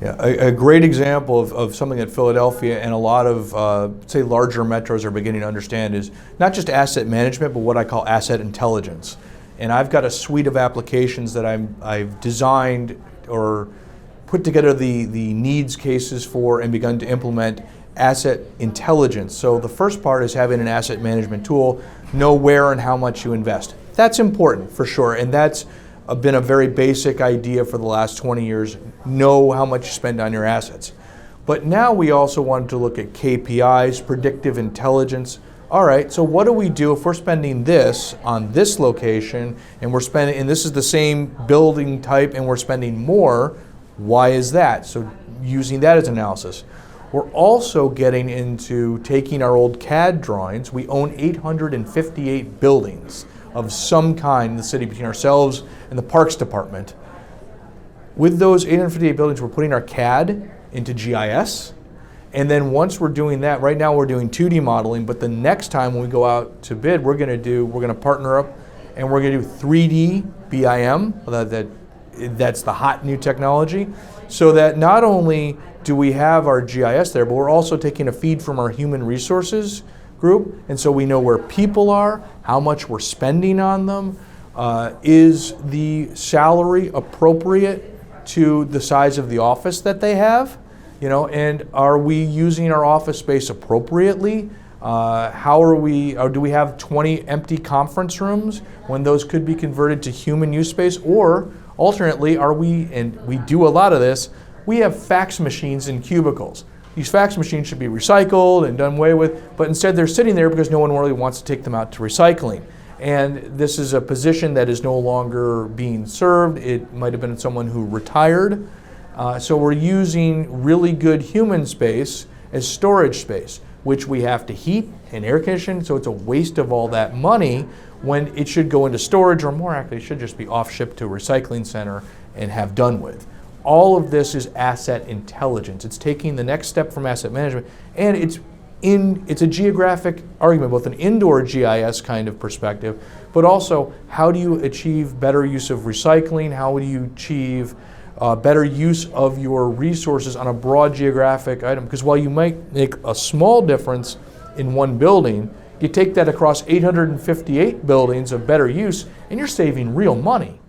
Yeah, a great example of something that Philadelphia and a lot of, say, larger metros are beginning to understand is not just asset management, but what I call asset intelligence. And I've got a suite of applications that I've designed or put together the needs cases for and begun to implement asset intelligence. So the first part is having an asset management tool, know where and how much you invest. That's important for sure, and that's been a very basic idea for the last 20 years, know how much you spend on your assets. But now we also wanted to look at KPIs, predictive intelligence. All right, so what do we do if we're spending this on this location and this is the same building type and we're spending more, why is that? So using that as analysis. We're also getting into taking our old CAD drawings. We own 858 buildings of some kind in the city between ourselves and the Parks Department. With those 858 buildings, we're putting our CAD into GIS. And then once we're doing that, right now we're doing 2D modeling, but the next time when we go out to bid, we're gonna partner up and we're gonna do 3D BIM, that's the hot new technology, so that not only do we have our GIS there, but we're also taking a feed from our human resources group, and so we know where people are, how much we're spending on them, is the salary appropriate to the size of the office that they have, and are we using our office space appropriately? Or do we have 20 empty conference rooms when those could be converted to human use space? Or alternately, and we do a lot of this, we have fax machines in cubicles. These fax machines should be recycled and done away with, but instead they're sitting there because no one really wants to take them out to recycling. And this is a position that is no longer being served. It might have been someone who retired. So we're using really good human space as storage space, which we have to heat and air condition, so it's a waste of all that money when it should go into storage, or more accurately, it should just be off-shipped to a recycling center and have done with. All of this is asset intelligence. It's taking the next step from asset management, and it's a geographic argument, both an indoor GIS kind of perspective, but also how do you achieve better use of recycling? How do you achieve better use of your resources on a broad geographic item? Because while you might make a small difference in one building, you take that across 858 buildings of better use, and you're saving real money.